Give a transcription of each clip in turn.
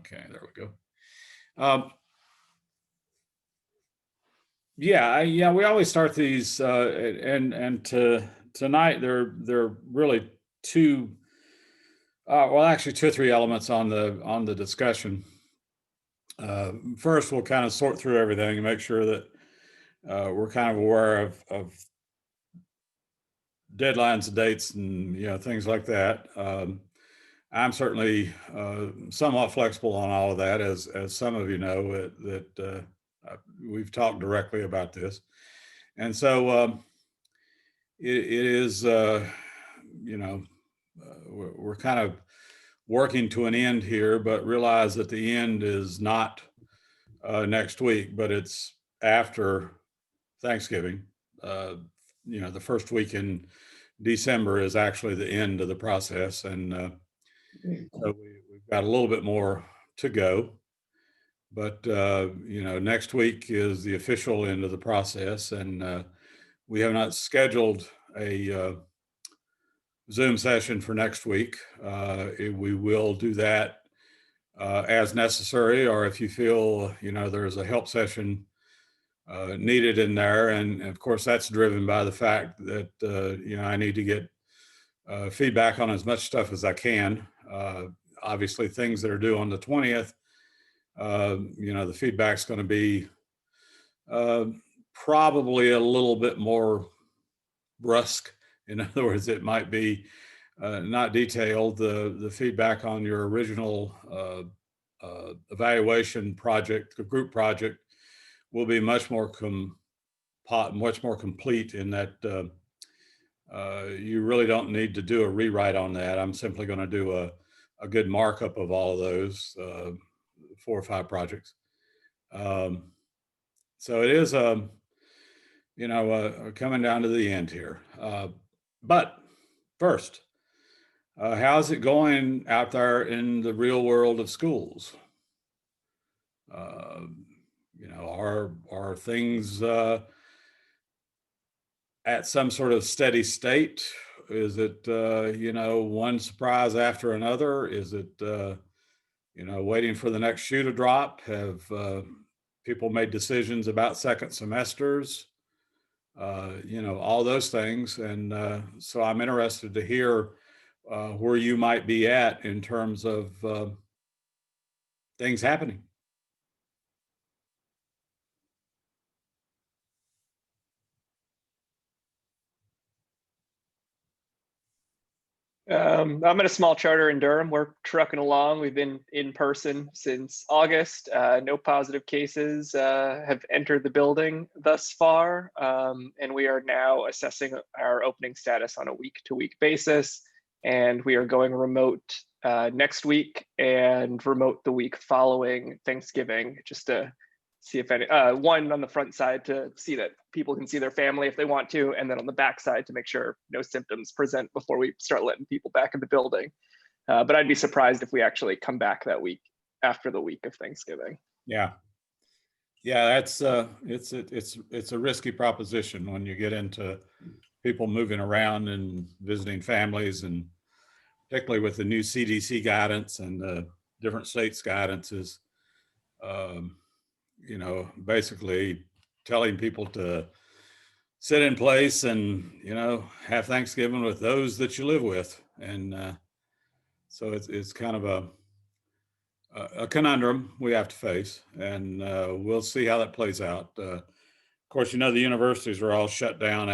Okay, there we go. Yeah, we always start these, and tonight there are really two, well, actually two or three elements on the discussion. First, we'll kind of sort through everything and make sure that we're kind of aware of deadlines and dates and things like that. I'm certainly somewhat flexible on all of that, as some of you know that we've talked directly about this, and so it is we're kind of working to an end here, but realize that the end is not next week, but it's after Thanksgiving. The first week in December is actually the end of the process, and so we've got a little bit more to go. But next week is the official end of the process, and we have not scheduled a Zoom session for next week. We will do that as necessary, or if you feel there's a help session needed in there, and of course that's driven by the fact that I need to get feedback on as much stuff as I can. Obviously, things that are due on the 20th. The feedback's going to be probably a little bit more brusque. In other words, it might be not detailed. The feedback on your original evaluation project, the group project, will be much more complete in that you really don't need to do a rewrite on that. I'm simply going to do a good markup of all of those 4 or 5 projects. So it is coming down to the end here. But first, how's it going out there in the real world of schools? Are things at some sort of steady state? Is it one surprise after another? Is it waiting for the next shoe to drop? Have people made decisions about second semesters? All those things. And so I'm interested to hear where you might be at in terms of things happening. I'm at a small charter in Durham. We're trucking along. We've been in person since August. No positive cases have entered the building thus far. And we are now assessing our opening status on a week-to-week basis. And we are going remote next week and remote the week following Thanksgiving, just to see if any, one on the front side to see that people can see their family if they want to, and then on the back side to make sure no symptoms present before we start letting people back in the building. But I'd be surprised if we actually come back that week after the week of Thanksgiving. Yeah, that's it's a risky proposition when you get into people moving around and visiting families, and particularly with the new CDC guidance and the different states' guidances. Basically telling people to sit in place and, have Thanksgiving with those that you live with. And so it's kind of a conundrum we have to face, and we'll see how that plays out. Of course, the universities were all shut down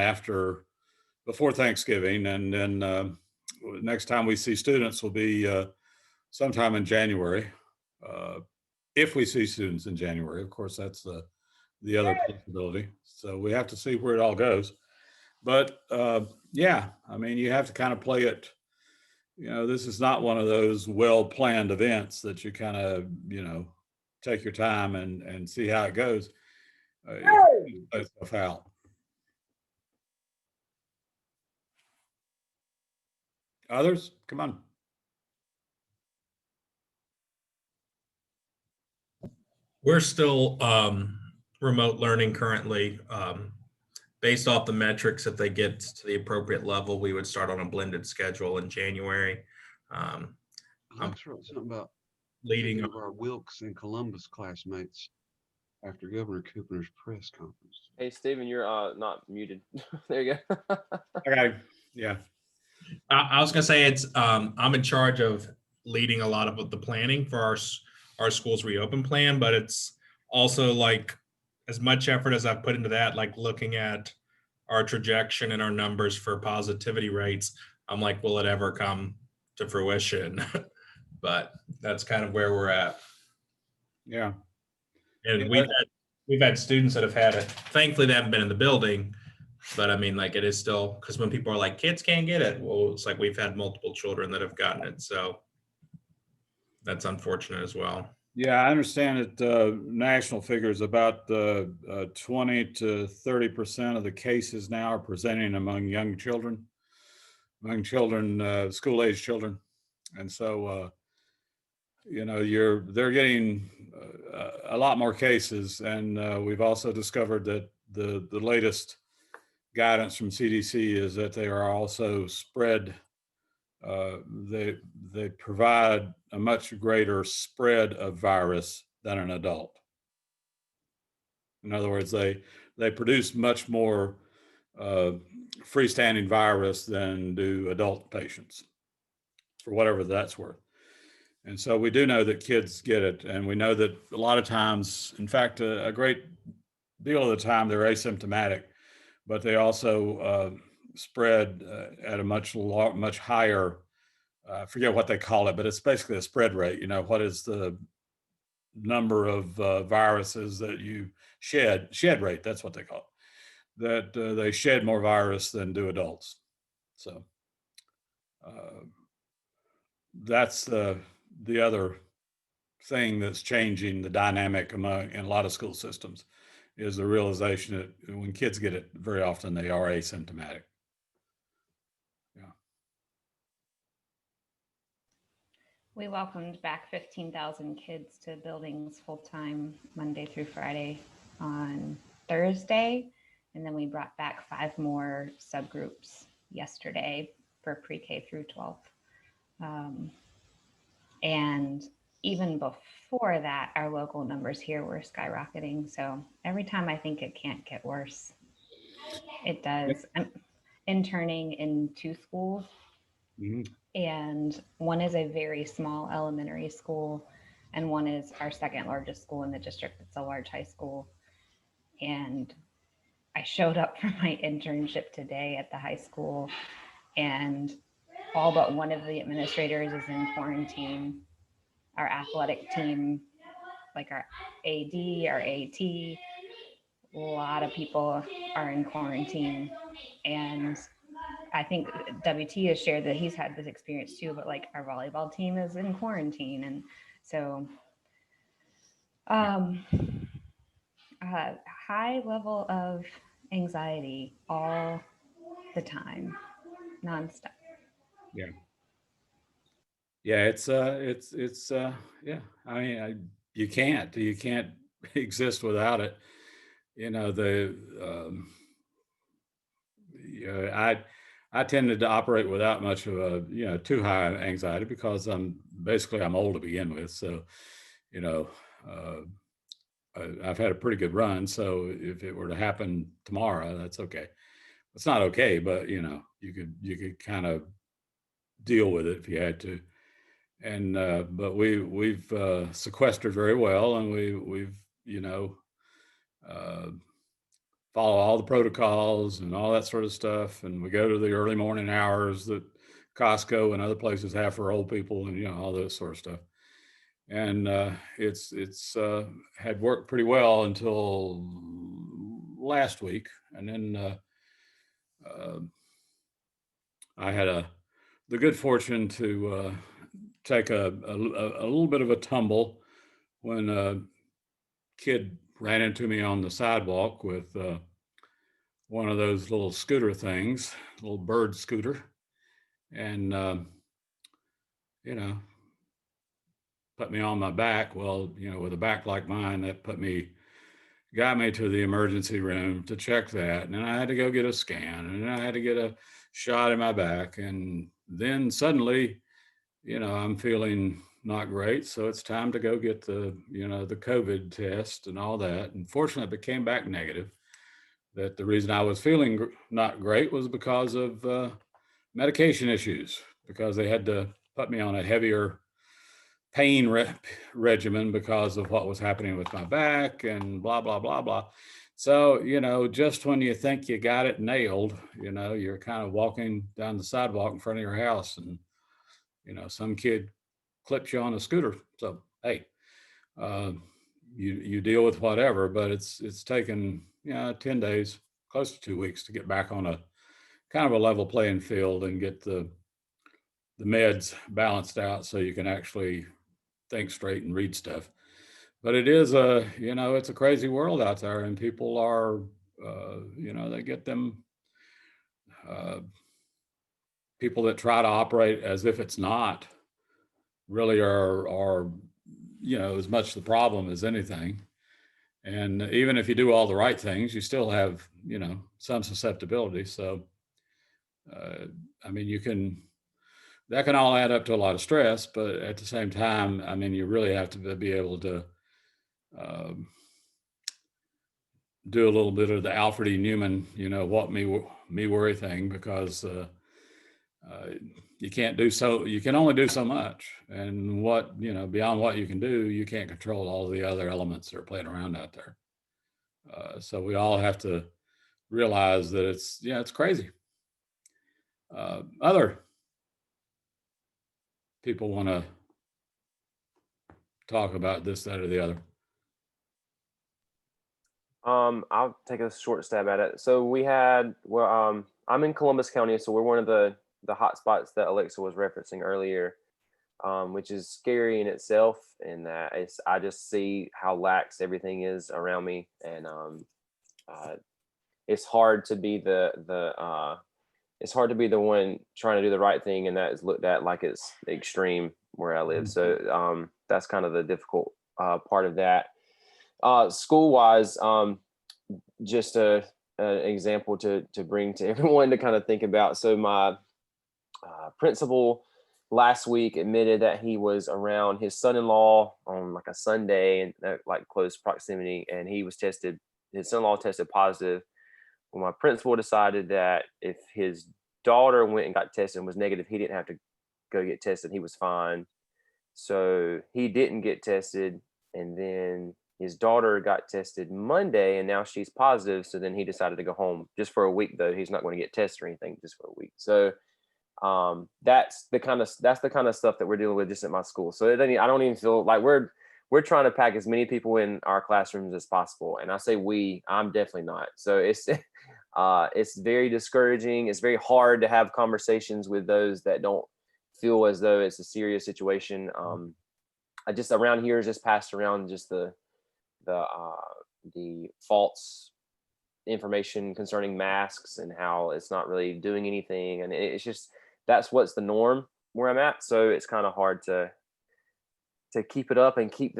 before Thanksgiving, and then next time we see students will be sometime in January. If we see students in January, of course, that's the other possibility. So we have to see where it all goes. But you have to kind of play it. This is not one of those well-planned events that you kind of, take your time and see how it goes. Play stuff out. Others, come on. We're still remote learning currently. Based off the metrics, if they get to the appropriate level, we would start on a blended schedule in January. Something about leading. Of our Wilkes and Columbus classmates after Governor Cooper's press conference. Hey, Stephen, you're not muted. There you go. Okay. Yeah. I was gonna say it's I'm in charge of leading a lot of the planning for our school's reopen plan, but it's also like as much effort as I've put into that, like looking at our trajectory and our numbers for positivity rates, I'm like, will it ever come to fruition? But that's kind of where we're at. Yeah. And Yeah. we've had students that have had it. Thankfully, they haven't been in the building, but I mean, like it is still, because when people are like, kids can't get it, well, it's like we've had multiple children that have gotten it, so that's unfortunate as well. Yeah, I understand that national figures about 20 to 30% of the cases now are presenting among young children, school-age children, and so you know, they're getting a lot more cases, and we've also discovered that the latest guidance from CDC is that they are also spread. They provide a much greater spread of virus than an adult. In other words, they produce much more freestanding virus than do adult patients, for whatever that's worth. And so we do know that kids get it, and we know that a lot of times, in fact, a great deal of the time, they're asymptomatic, but they also spread at a much higher. I forget what they call it, but it's basically a spread rate. You know, what is the number of viruses that you shed rate? That's what they call it. That they shed more virus than do adults. So that's the other thing that's changing the dynamic in a lot of school systems, is the realization that when kids get it, very often they are asymptomatic. Yeah. We welcomed back 15,000 kids to buildings full-time Monday through Friday on Thursday. And then we brought back 5 more subgroups yesterday for pre-K through 12. And even before that, our local numbers here were skyrocketing. So every time I think it can't get worse, it does. I'm interning in 2 schools. Mm-hmm. And one is a very small elementary school, and one is our second largest school in the district. It's a large high school. And I showed up for my internship today at the high school, and all but one of the administrators is in quarantine. Our athletic team, like our AD, our AT, a lot of people are in quarantine. And I think WT has shared that he's had this experience too, but like our volleyball team is in quarantine. And so high level of anxiety all the time, nonstop. Yeah. Yeah, it's yeah. I mean, you can't exist without it. You know, I tended to operate without much of a too high anxiety, because I'm old to begin with. So, you know, I've had a pretty good run. So if it were to happen tomorrow, that's okay. It's not okay, but you know, you could kind of deal with it if you had to. And but we've sequestered very well, and we've follow all the protocols and all that sort of stuff. And we go to the early morning hours that Costco and other places have for old people, and all this sort of stuff. And it's had worked pretty well until last week, and then I had the good fortune to take a little bit of a tumble when a kid ran into me on the sidewalk with one of those little scooter things, little bird scooter, and put me on my back. Well, with a back like mine, that got me to the emergency room to check that, and then I had to go get a scan, and then I had to get a shot in my back, and then suddenly, I'm feeling not great. So it's time to go get the, the COVID test and all that. And fortunately, it came back negative. That the reason I was feeling not great was because of medication issues, because they had to put me on a heavier pain regimen because of what was happening with my back and blah, blah, blah, blah. So, just when you think you got it nailed, you're kind of walking down the sidewalk in front of your house and, some kid clips you on a scooter. So, hey, you deal with whatever, but it's taken, 10 days, close to 2 weeks to get back on a kind of a level playing field and get the meds balanced out so you can actually think straight and read stuff. But it is it's a crazy world out there, and people are, they get them people that try to operate as if it's not really are as much the problem as anything. And even if you do all the right things, you still have, some susceptibility. So, I mean, that can all add up to a lot of stress, but at the same time, I mean, you really have to be able to do a little bit of the Alfred E. Newman, what me worry thing, because you can only do so much. And beyond what you can do, you can't control all the other elements that are playing around out there. So we all have to realize that it's crazy. Other people want to talk about this, that, or the other. I'll take a short stab at it. So I'm in Columbus County, so we're one of the hot spots that Alexa was referencing earlier, which is scary in itself. And that I just see how lax everything is around me, and it's hard to be it's hard to be the one trying to do the right thing, and that is looked at like it's extreme where I live. So that's kind of the difficult part of that. School wise, just an example to bring to everyone to kind of think about. So my principal last week admitted that he was around his son-in-law on like a Sunday and like close proximity, and he was tested. His son-in-law tested positive. Well, my principal decided that if his daughter went and got tested and was negative, he didn't have to go get tested. He was fine. So he didn't get tested, and then his daughter got tested Monday, and now she's positive. So then he decided to go home just for a week, though. He's not going to get tested or anything, just for a week. So that's the kind of stuff that we're dealing with just at my school. So I don't even feel like we're trying to pack as many people in our classrooms as possible. And I say I'm definitely not. So it's very discouraging. It's very hard to have conversations with those that don't feel as though it's a serious situation. I just around here just passed around just the false information concerning masks and how it's not really doing anything, and it's just that's what's the norm where I'm at. So it's kind of hard to keep it up and keep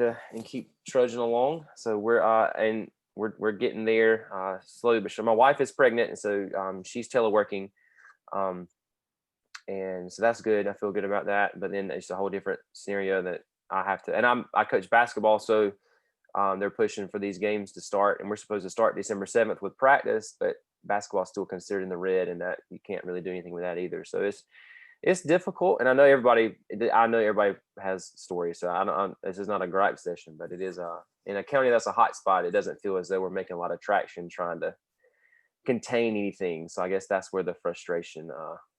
trudging along. So we're getting there slowly but sure. My wife is pregnant, and so she's teleworking, and so that's good. I feel good about that. But then it's a whole different scenario that I have to. And I coach basketball, so they're pushing for these games to start, and we're supposed to start December 7th with practice, but basketball is still considered in the red, and that you can't really do anything with that either. So it's difficult, and I know everybody has stories. So this is not a gripe session, but it is in a county that's a hot spot. It doesn't feel as though we're making a lot of traction trying to contain anything. So I guess that's where the frustration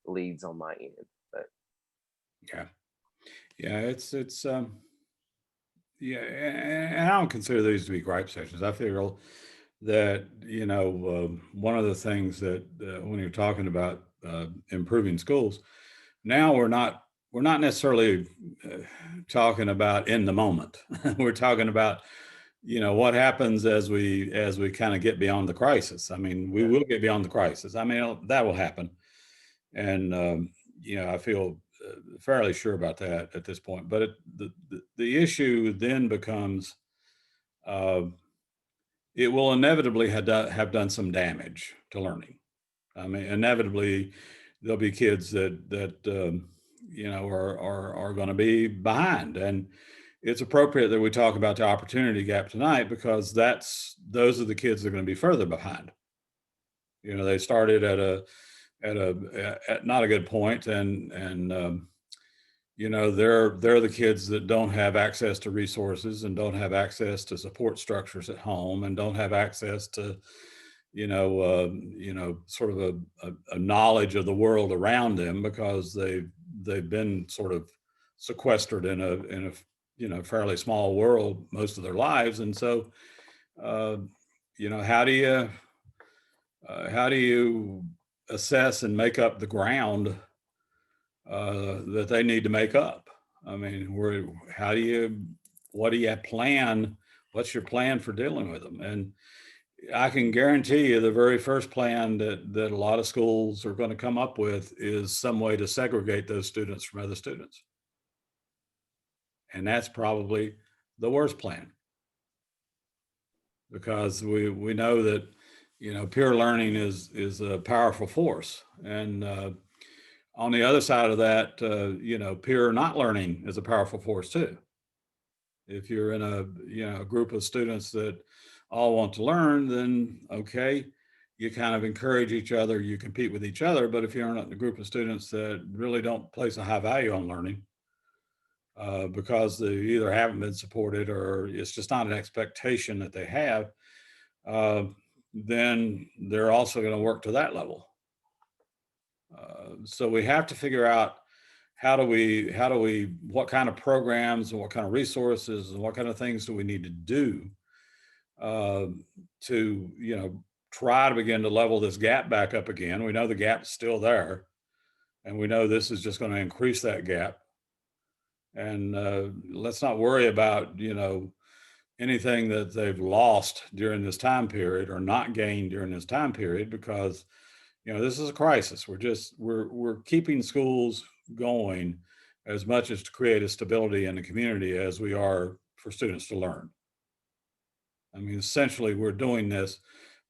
leads on my end. But it's and I don't consider these to be gripe sessions. I feel that one of the things that when you're talking about improving schools, now we're not necessarily talking about in the moment. We're talking about what happens as we kind of get beyond the crisis. I mean, we will get beyond the crisis. I mean, that will happen, and I feel fairly sure about that at this point. But the issue then becomes it will inevitably have done some damage to learning. I mean, inevitably there'll be kids that are going to be behind. And it's appropriate that we talk about the opportunity gap tonight, because those are the kids that are going to be further behind. They started at not a good point, and they're the kids that don't have access to resources and don't have access to support structures at home and don't have access to sort of a knowledge of the world around them, because they've been sort of sequestered in a fairly small world most of their lives. And so how do you assess and make up the ground that they need to make up? I mean, what do you plan? What's your plan for dealing with them? And I can guarantee you the very first plan that a lot of schools are going to come up with is some way to segregate those students from other students. And that's probably the worst plan, because we know that, peer learning is a powerful force. And on the other side of that, peer not learning is a powerful force too. If you're in a group of students that all want to learn, then okay, you kind of encourage each other, you compete with each other. But if you're in a group of students that really don't place a high value on learning, because they either haven't been supported or it's just not an expectation that they have, then they're also going to work to that level. So we have to figure out what kind of programs and what kind of resources and what kind of things do we need to do to try to begin to level this gap back up again. We know the gap's still there, and we know this is just going to increase that gap. And let's not worry about anything that they've lost during this time period or not gained during this time period, because this is a crisis. We're keeping schools going as much as to create a stability in the community as we are for students to learn. I mean, essentially, we're doing this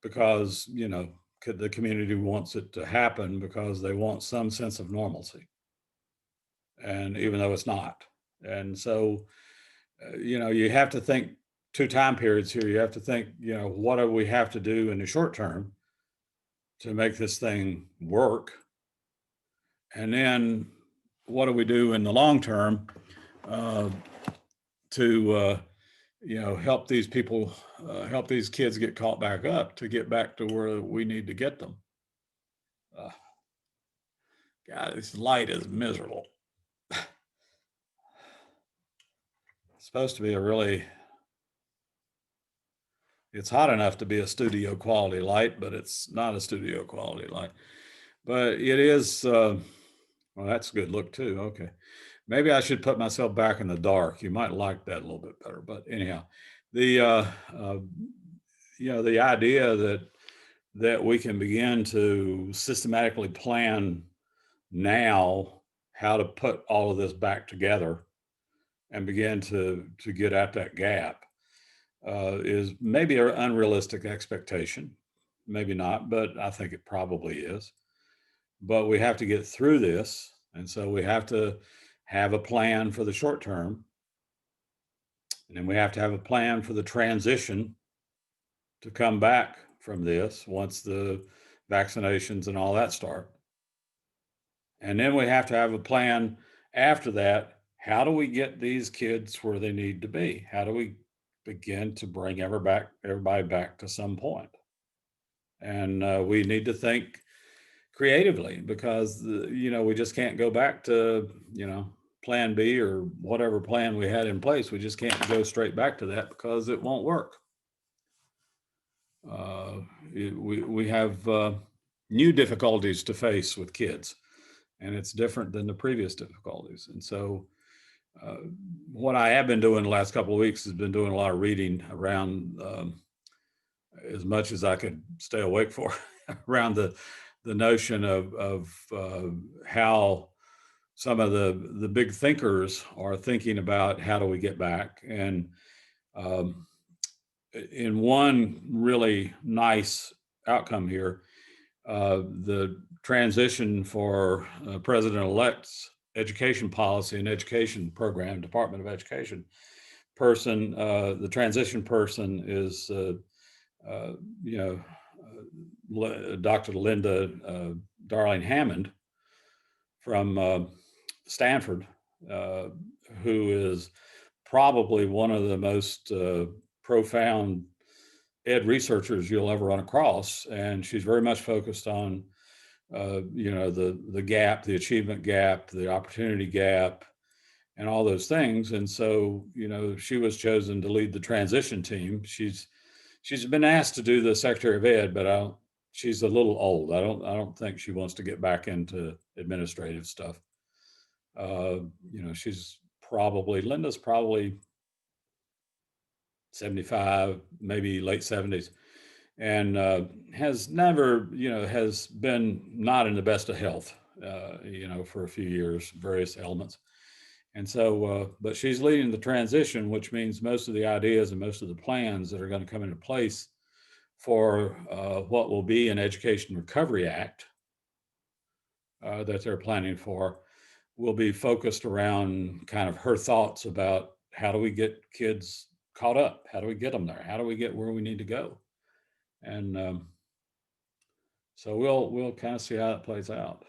because, the community wants it to happen, because they want some sense of normalcy. And even though it's not. And so, you have to think two time periods here. You have to think, what do we have to do in the short term to make this thing work? And then what do we do in the long term to help these people, help these kids get caught back up, to get back to where we need to get them? God, this light is miserable. It's supposed to be it's hot enough to be a studio quality light, but it's not a studio quality light. But it is, well, that's a good look too. Okay. Maybe I should put myself back in the dark. You might like that a little bit better. But anyhow, the idea that we can begin to systematically plan now how to put all of this back together and begin to get at that gap is maybe an unrealistic expectation. Maybe not, but I think it probably is. But we have to get through this. And so we have to have a plan for the short term. And then we have to have a plan for the transition to come back from this once the vaccinations and all that start. And then we have to have a plan after that. How do we get these kids where they need to be? How do we begin to bring everybody back to some point? And we need to think creatively, because we just can't go back to plan B or whatever plan we had in place. We just can't go straight back to that, because it won't work. We have new difficulties to face with kids, and it's different than the previous difficulties. And so what I have been doing the last couple of weeks has been doing a lot of reading around, as much as I could stay awake for, around the notion of how some of the big thinkers are thinking about how do we get back. And in one really nice outcome here, the transition for President-elect's education policy and education program, Department of Education person. The transition person is, you know, Dr. Linda Darling Hammond from Stanford, who is probably one of the most profound ed researchers you'll ever run across. And she's very much focused on, you know, the gap, the achievement gap, the opportunity gap, and all those things. And so, you know, she was chosen to lead the transition team. She's been asked to do the Secretary of Ed, but she's a little old. I don't think she wants to get back into administrative stuff. You know, Linda's probably 75, maybe late 70s, and has never, you know, has been not in the best of health, you know, for a few years, various ailments. And so, but she's leading the transition, which means most of the ideas and most of the plans that are going to come into place for what will be an Education Recovery Act that they're planning for will be focused around kind of her thoughts about how do we get kids caught up? How do we get them there? How do we get where we need to go? And so we'll kind of see how it plays out.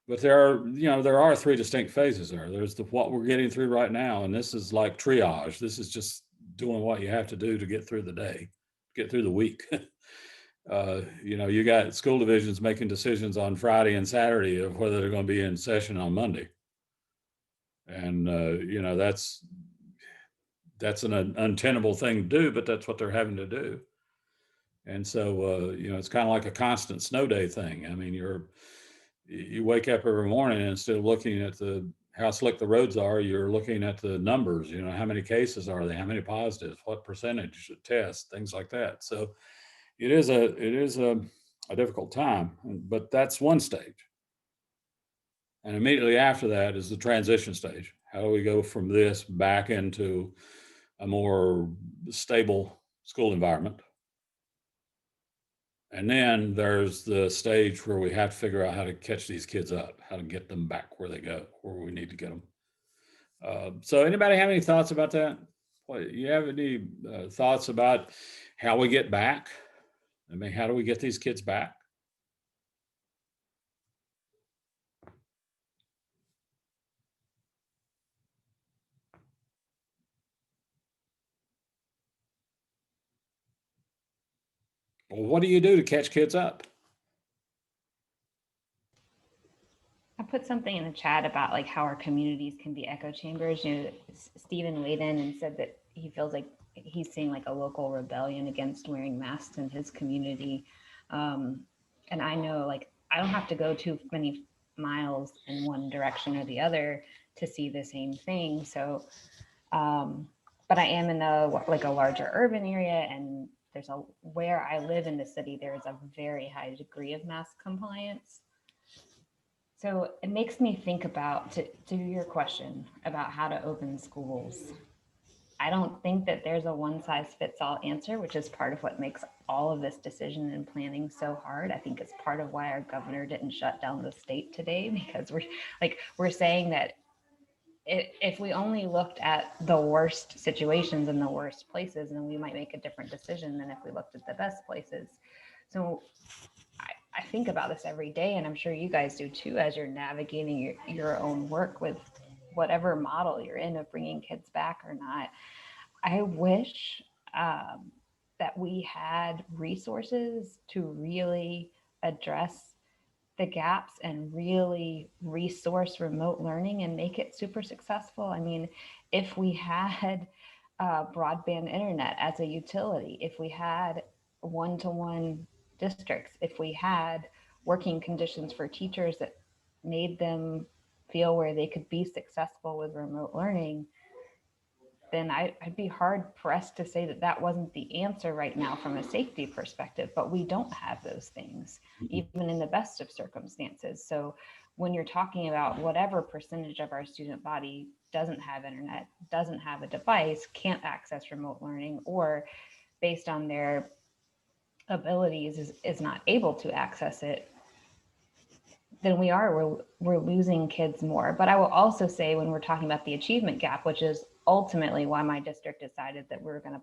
But there are three distinct phases there. There's what we're getting through right now, and this is like triage. This is just doing what you have to do to get through the day, get through the week. You know, you got school divisions making decisions on Friday and Saturday of whether they're going to be in session on Monday. And, you know, that's an untenable thing to do, but that's what they're having to do. And so, you know, it's kind of like a constant snow day thing. I mean, you wake up every morning and instead of looking at how slick the roads are, you're looking at the numbers, you know, how many cases are they, how many positives, what percentage of tests, things like that. So it is a difficult time, but that's one stage. And immediately after that is the transition stage. How do we go from this back into a more stable school environment? And then there's the stage where we have to figure out how to catch these kids up, how to get them back where they go, where we need to get them. So anybody have any thoughts about that? You have any thoughts about how we get back? I mean, how do we get these kids back? Well, what do you do to catch kids up? I put something in the chat about like how our communities can be echo chambers. You know, Stephen weighed in and said that he feels like he's seeing like a local rebellion against wearing masks in his community. And I know like I don't have to go too many miles in one direction or the other to see the same thing. So, but I am in a larger urban area, and where I live in the city, there's a very high degree of mask compliance. So it makes me think about, to your question about how to open schools. I don't think that there's a one size fits all answer, which is part of what makes all of this decision and planning so hard. I think it's part of why our governor didn't shut down the state today, because we're saying that if we only looked at the worst situations in the worst places, then we might make a different decision than if we looked at the best places. So I think about this every day, and I'm sure you guys do too, as you're navigating your own work with whatever model you're in of bringing kids back or not. I wish that we had resources to really address the gaps and really resource remote learning and make it super successful. I mean, if we had broadband internet as a utility, if we had one-to-one districts, if we had working conditions for teachers that made them feel where they could be successful with remote learning, then I'd be hard pressed to say that that wasn't the answer right now from a safety perspective, but we don't have those things, even in the best of circumstances. So when you're talking about whatever percentage of our student body doesn't have internet, doesn't have a device, can't access remote learning, or based on their abilities is not able to access it, then we're losing kids more. But I will also say, when we're talking about the achievement gap, which is ultimately why my district decided that we're going to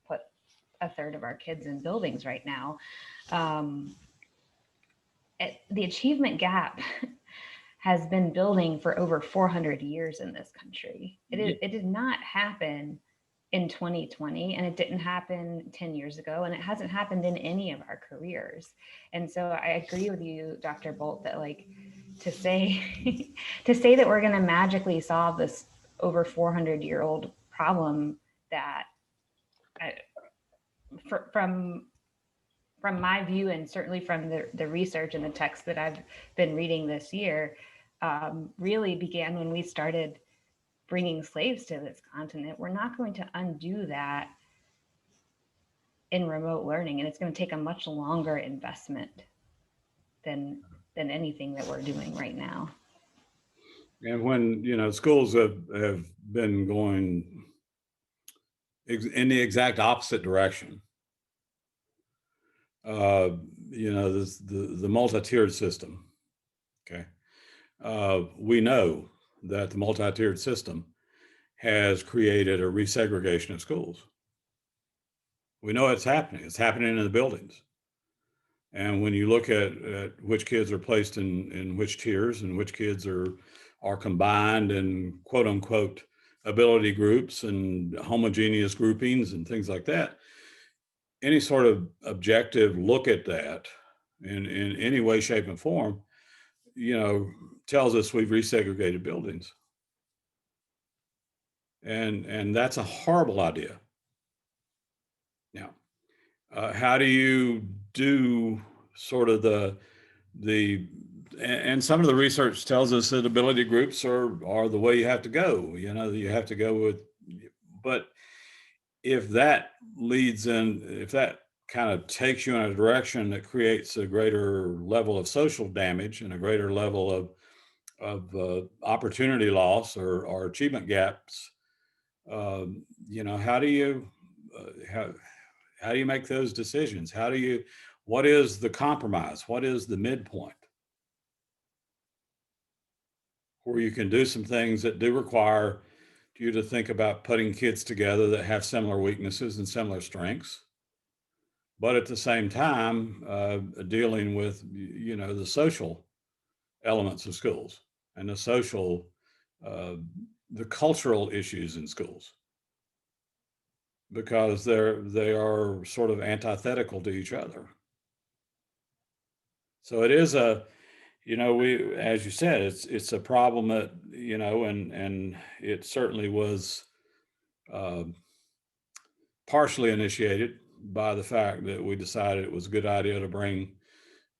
put a third of our kids in buildings right now, the achievement gap has been building for over 400 years in this country. It did not happen in 2020, and it didn't happen 10 years ago, and it hasn't happened in any of our careers. And so I agree with you, Dr. Bolt, that like to say to say that we're going to magically solve this over 400-year-old problem that from my view, and certainly from the research and the text that I've been reading this year, really began when we started bringing slaves to this continent. We're not going to undo that in remote learning, and it's going to take a much longer investment than anything that we're doing right now. And when, you know, schools have been going in the exact opposite direction, you know, the multi-tiered system, okay? We know that the multi-tiered system has created a resegregation of schools. We know it's happening. It's happening in the buildings. And when you look at which kids are placed in which tiers and which kids are combined in quote unquote ability groups and homogeneous groupings and things like that, any sort of objective look at that in any way, shape, and form, you know, tells us we've resegregated buildings. And that's a horrible idea. Now, how do you do sort of and some of the research tells us that ability groups are the way you have to go. You know, you have to go with, but if that if that kind of takes you in a direction that creates a greater level of social damage and a greater level of opportunity loss or achievement gaps, you know, how do you make those decisions? What is the compromise? What is the midpoint where you can do some things that do require you to think about putting kids together that have similar weaknesses and similar strengths, but at the same time, dealing with, you know, the social elements of schools and the cultural issues in schools, because they are sort of antithetical to each other. So it is you know, as you said, it's a problem that, you know, and it certainly was partially initiated by the fact that we decided it was a good idea to bring,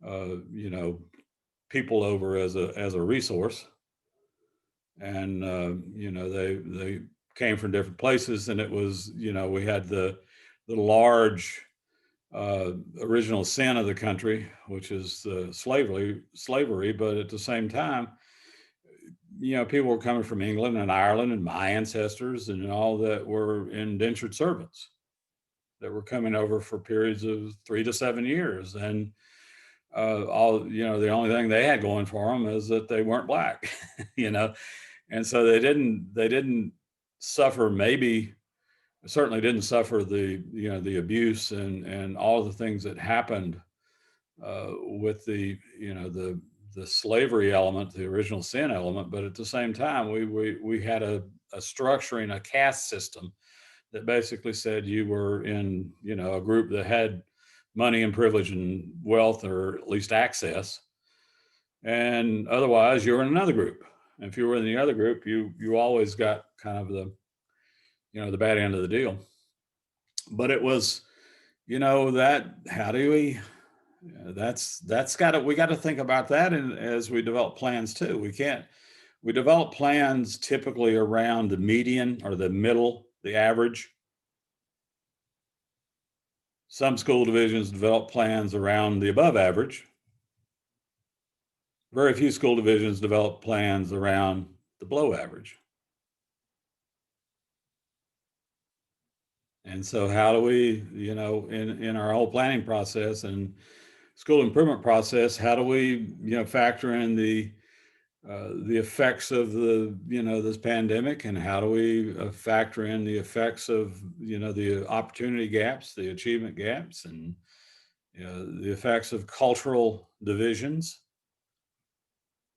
you know, people over as a resource, and you know, they came from different places, and it was, you know, we had the large original sin of the country, which is slavery, but at the same time, you know, people were coming from England and Ireland and my ancestors and all that were indentured servants that were coming over for periods of 3 to 7 years. And all, you know, the only thing they had going for them is that they weren't Black, you know, and so they didn't suffer, certainly didn't suffer the, you know, the abuse and all the things that happened with the, you know, the slavery element, the original sin element. But at the same time, we had a structuring, a caste system that basically said you were in, you know, a group that had money and privilege and wealth, or at least access, and otherwise you were in another group. And if you were in the other group, you always got kind of the, you know, the bad end of the deal. But it was, you know, that how do we, we got to think about that. And as we develop plans too, we develop plans typically around the median or the middle, the average. Some school divisions develop plans around the above average. Very few school divisions develop plans around the below average. And so how do we, you know, in our whole planning process and school improvement process, how do we, factor in the effects of this pandemic, and how do we factor in the effects of, the opportunity gaps, the achievement gaps, and, the effects of cultural divisions.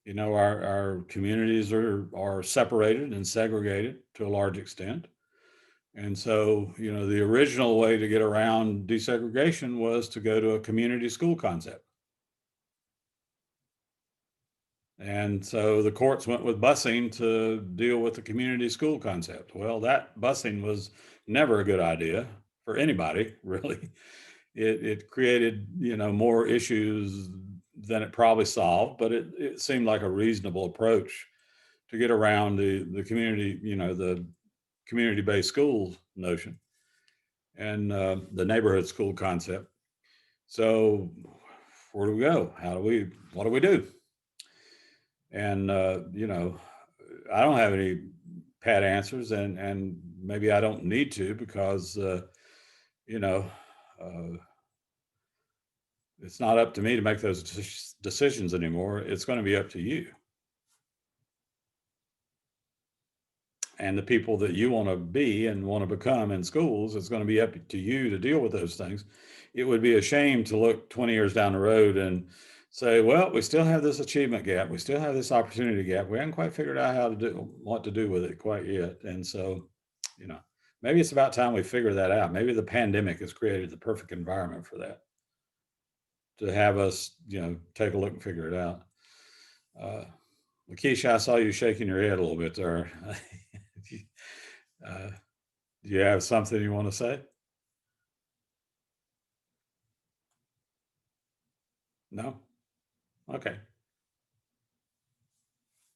Our communities are separated and segregated to a large extent. And so, the original way to get around desegregation was to go to a community school concept. And so the courts went with busing to deal with the community school concept. Well, that busing was never a good idea for anybody, really. It created, more issues than it probably solved, but it seemed like a reasonable approach to get around the community, the community-based school notion and the neighborhood school concept. So where do we go? What do we do? And, I don't have any pat answers, and maybe I don't need to, because, it's not up to me to make those decisions anymore. It's going to be up to you and the people that you want to be and want to become in schools. It's going to be up to you to deal with those things. It would be a shame to look 20 years down the road and say, well, we still have this achievement gap. We still have this opportunity gap. We haven't quite figured out what to do with it quite yet. And so, maybe it's about time we figure that out. Maybe the pandemic has created the perfect environment for that, to have us, take a look and figure it out. Lakeisha, I saw you shaking your head a little bit there. Do you have something you want to say? No? Okay.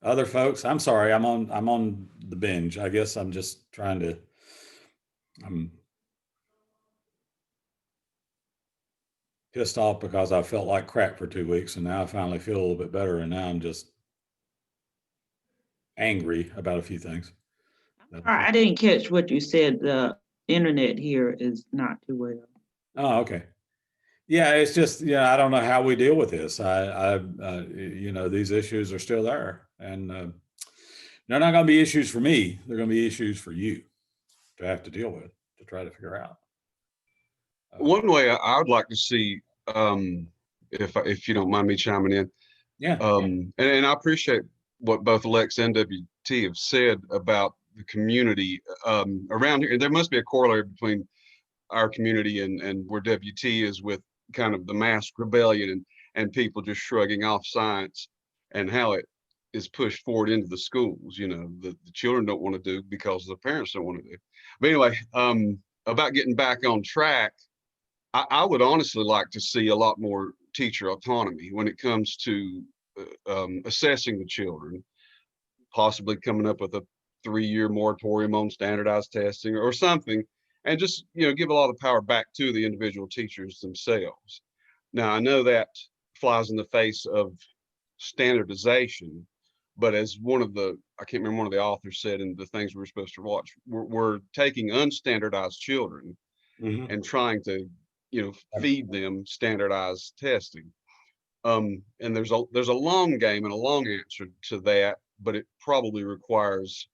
Other folks, I'm sorry, I'm on the binge. I guess I'm just I'm pissed off because I felt like crap for 2 weeks, and now I finally feel a little bit better, and now I'm just angry about a few things. I didn't catch what you said. The internet here is not too well. Oh, okay. Yeah, it's just, I don't know how we deal with this. These issues are still there, and they're not going to be issues for me. They're going to be issues for you to have to deal with, to try to figure out. One way I would like to see, if you don't mind me chiming in. Yeah. And I appreciate what both Lex and WT have said about the community around here. There must be a corollary between our community and where WT is, with kind of the mass rebellion and people just shrugging off science, and how it is pushed forward into the schools. The children don't want to do because the parents don't want to do. But anyway, about getting back on track, I would honestly like to see a lot more teacher autonomy when it comes to assessing the children, possibly coming up with a 3-year moratorium on standardized testing or something, and just, give a lot of power back to the individual teachers themselves. Now, I know that flies in the face of standardization, but as I can't remember, one of the authors said in the things we're supposed to watch, we're taking unstandardized children and trying to, feed them standardized testing. And there's a long game and a long answer to that, but it probably requires,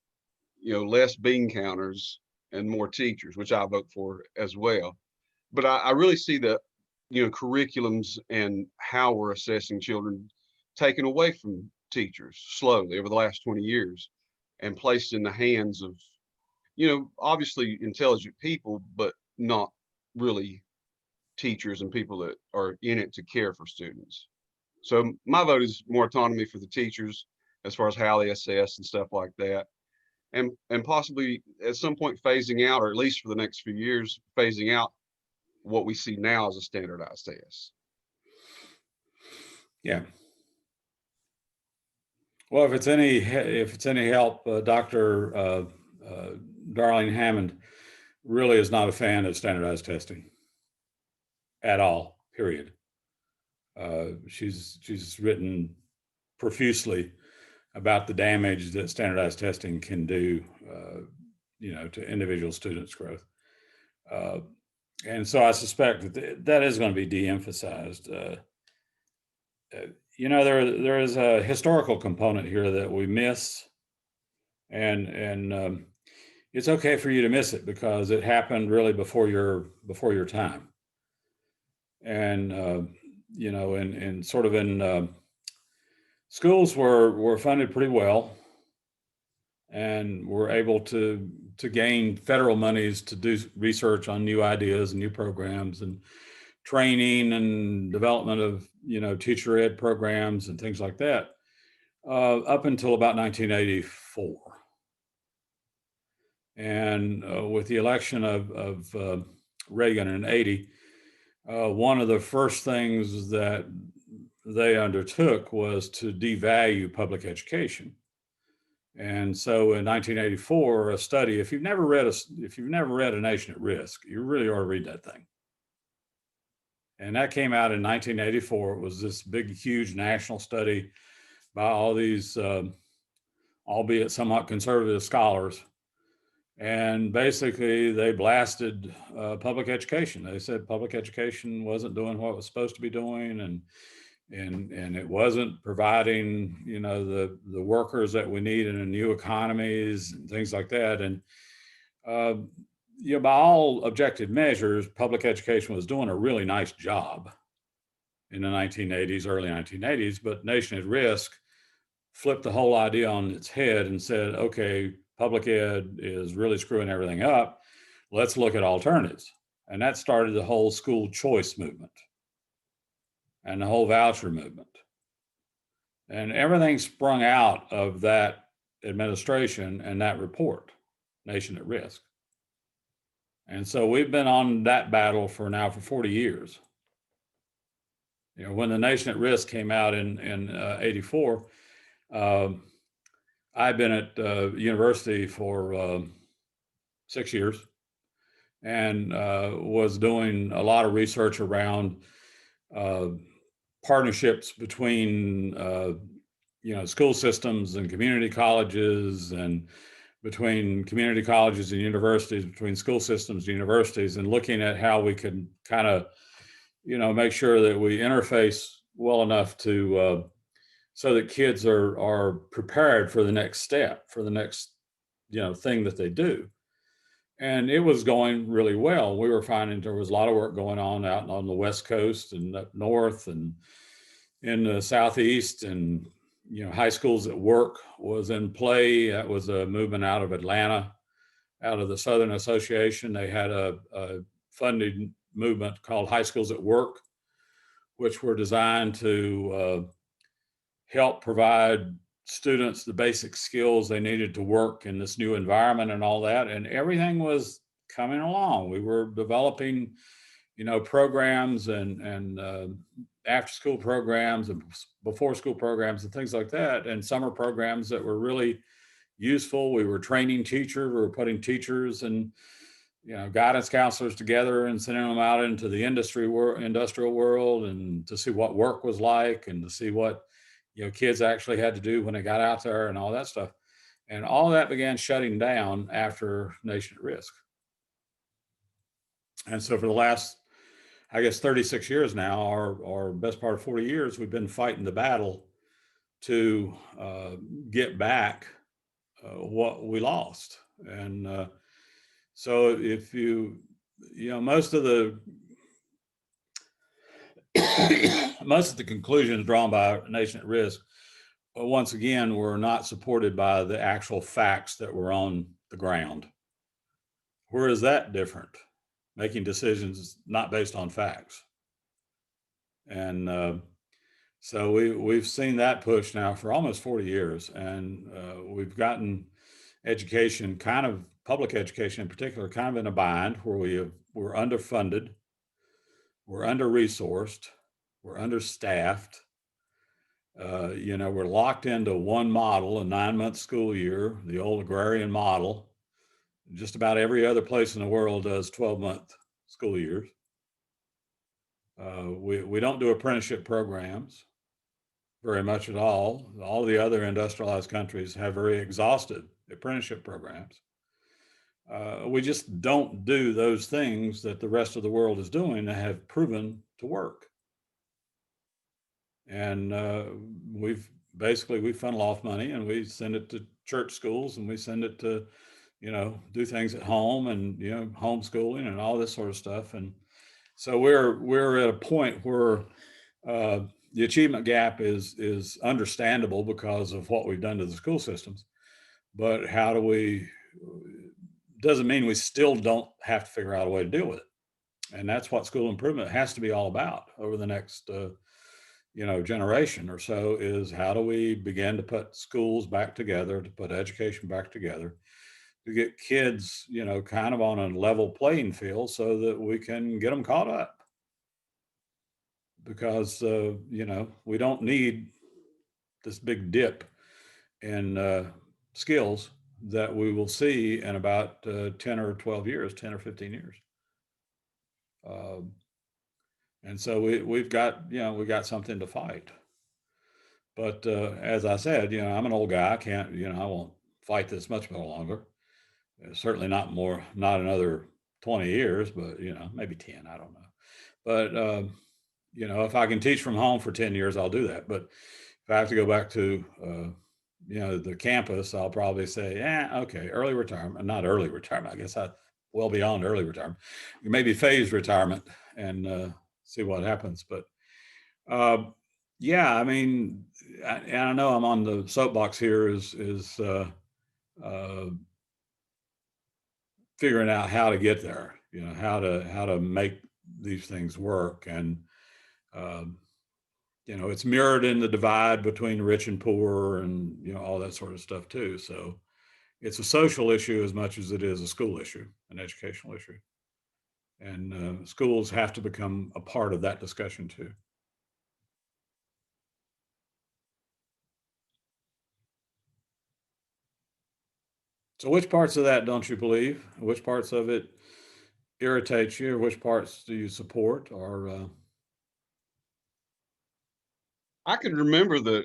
less bean counters and more teachers, which I vote for as well. But I really see the, curriculums and how we're assessing children taken away from teachers slowly over the last 20 years and placed in the hands of, obviously intelligent people, but not really teachers and people that are in it to care for students. So my vote is more autonomy for the teachers as far as how they assess and stuff like that. And possibly at some point phasing out, or at least for the next few years, phasing out what we see now as a standardized test. Yeah. Well, if it's any help, Dr. Darlene Hammond really is not a fan of standardized testing at all, period. She's written profusely about the damage that standardized testing can do, to individual students' growth. And so I suspect that is going to be de-emphasized. you know, there is a historical component here that we miss, and it's okay for you to miss it because it happened really before your time. And you know, and sort of in schools were funded pretty well, and were able to gain federal monies to do research on new ideas and new programs and training and development of, you know, teacher ed programs and things like that, up until about 1984. And with the election of Reagan in '80, one of the first things that they undertook was to devalue public education. And so in 1984, a study, if you've never read A Nation at Risk, you really ought to read that thing. And that came out in 1984. It was this big, huge national study by all these, albeit somewhat conservative scholars. And basically, they blasted public education. They said public education wasn't doing what it was supposed to be doing, and it wasn't providing, you know, the workers that we need in the new economies and things like that. And you know, by all objective measures, public education was doing a really nice job in the 1980s, early 1980s. But Nation at Risk flipped the whole idea on its head and said, okay, public ed is really screwing everything up. Let's look at alternatives. And that started the whole school choice movement and the whole voucher movement. And everything sprung out of that administration and that report, Nation at Risk. And so we've been on that battle for 40 years. You know, when the Nation at Risk came out in '84, I've been at university for 6 years and was doing a lot of research around partnerships between you know, school systems and community colleges, and between community colleges and universities, between school systems and universities, and looking at how we could kind of, you know, make sure that we interface well enough to so that kids are prepared for the next step, for the next, you know, thing that they do. And it was going really well. We were finding there was a lot of work going on out on the West Coast and up north and in the Southeast, and, you know, High Schools at Work was in play. That was a movement out of Atlanta, out of the Southern Association. They had a funded movement called High Schools at Work, which were designed to help provide students the basic skills they needed to work in this new environment and all that. And everything was coming along. We were developing, you know, programs and after school programs and before school programs and things like that, and summer programs that were really useful. We were training teachers. We were putting teachers and, you know, guidance counselors together and sending them out into the industrial world, and to see what work was like, and to see what, you know, kids actually had to do when they got out there and all that stuff. And all that began shutting down after Nation at Risk. And so for the last, I guess, 36 years now, or best part of 40 years, we've been fighting the battle to get back what we lost. And so if you know, most of the conclusions drawn by Nation at Risk, once again, were not supported by the actual facts that were on the ground. Where is that different? Making decisions not based on facts. And so we've seen that push now for almost 40 years. And we've gotten education, kind of public education in particular, kind of in a bind, where we're underfunded, we're under-resourced, we're understaffed. You know, we're locked into one model, a 9-month school year, the old agrarian model. Just about every other place in the world does 12-month school years. We don't do apprenticeship programs very much at all. All the other industrialized countries have very exhaustive apprenticeship programs. We just don't do those things that the rest of the world is doing that have proven to work. And we funnel off money and we send it to church schools, and we send it to, do things at home, and, homeschooling and all this sort of stuff. And so we're at a point where the achievement gap is understandable because of what we've done to the school systems. But how do we, doesn't mean we still don't have to figure out a way to deal with it. And that's what school improvement has to be all about over the next, generation or so, is how do we begin to put schools back together, to put education back together, to get kids, kind of on a level playing field so that we can get them caught up. Because, we don't need this big dip in skills that we will see in about 10 or 12 years, 10 or 15 years. And so we've got something to fight. But as I said, I'm an old guy. I can't, I won't fight this much more longer. Certainly not another 20 years, but, maybe 10, I don't know. But, if I can teach from home for 10 years, I'll do that. But if I have to go back to, the campus, I'll probably say, okay, early retirement, not early retirement. I guess well beyond early retirement, maybe phased retirement, and see what happens. But yeah, I mean, and I know I'm on the soapbox here, is figuring out how to get there, how to make these things work. And it's mirrored in the divide between rich and poor, and all that sort of stuff too. So it's a social issue as much as it is a school issue, an educational issue. And schools have to become a part of that discussion too. So which parts of that don't you believe? Which parts of it irritates you? Or which parts do you support? Or I can remember the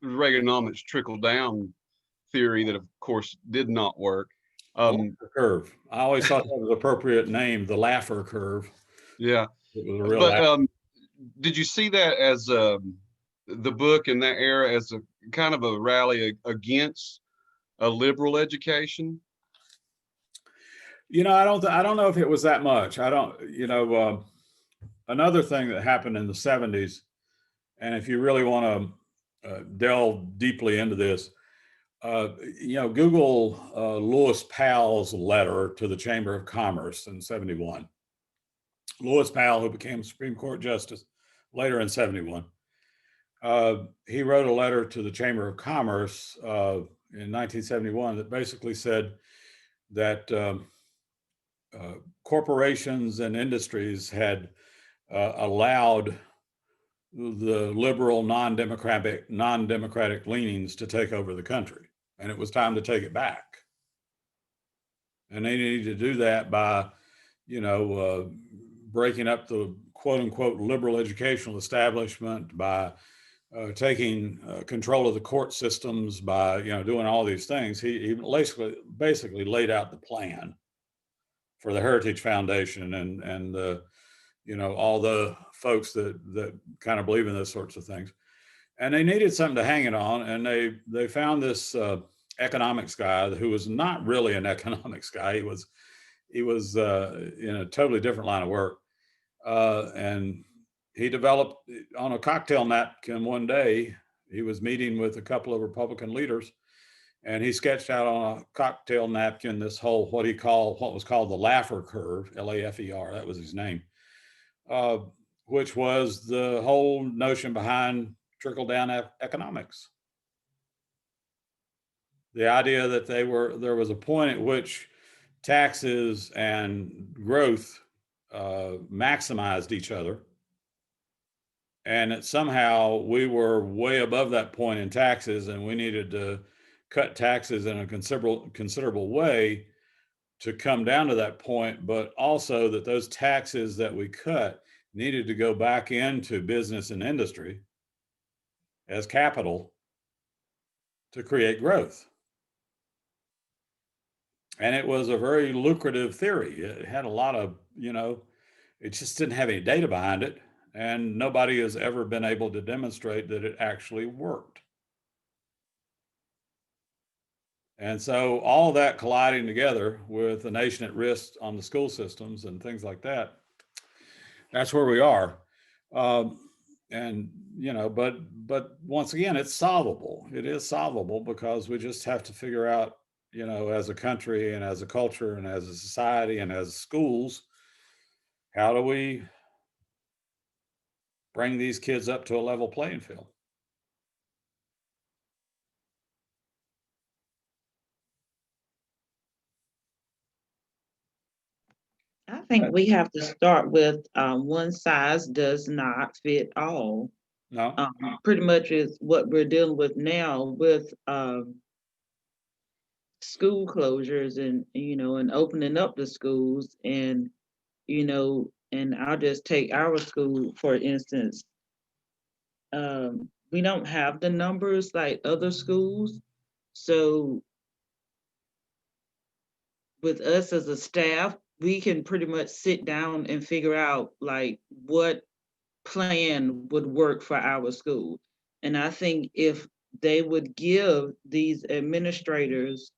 Reaganomics trickle down theory that, of course, did not work. the curve. I always thought that was an appropriate name, the Laffer curve. Yeah, It was a real but did you see that as the book in that era as a kind of a rally against a liberal education? I don't know if it was that much. I don't, another thing that happened in the 70s, and if you really want to delve deeply into this, Google Lewis Powell's letter to the Chamber of Commerce in 71. Lewis Powell, who became Supreme Court Justice later in 71, he wrote a letter to the Chamber of Commerce in 1971 that basically said that corporations and industries had allowed the liberal, non-democratic leanings to take over the country, and it was time to take it back. And they needed to do that by, breaking up the quote unquote liberal educational establishment, by taking control of the court systems, by, doing all these things. He basically laid out the plan for the Heritage Foundation and all the folks that kind of believe in those sorts of things. And they needed something to hang it on. And they found this economics guy who was not really an economics guy. He was in a totally different line of work. And he developed on a cocktail napkin one day. He was meeting with a couple of Republican leaders, and he sketched out on a cocktail napkin this whole, what was called the Laffer curve, L-A-F-E-R, that was his name, which was the whole notion behind trickle-down economics. The idea that there was a point at which taxes and growth maximized each other, and that somehow we were way above that point in taxes, and we needed to cut taxes in a considerable way to come down to that point, but also that those taxes that we cut needed to go back into business and industry as capital to create growth. And it was a very lucrative theory. It had a lot of, it just didn't have any data behind it. and nobody has ever been able to demonstrate that it actually worked. And so all that colliding together with the nation at risk on the school systems and things like that, that's where we are. And, you know, but once again, it's solvable. It is solvable because we just have to figure out, you know, as a country and as a culture and as a society and as schools, how do we bring these kids up to a level playing field? I think we have to start with one size does not fit all. No? Pretty much is what we're dealing with now with school closures and, you know, and opening up the schools and, you know, and I'll just take our school, for instance. We don't have the numbers like other schools. So with us as a staff, we can pretty much sit down and figure out like what plan would work for our school. And I think if they would give these administrators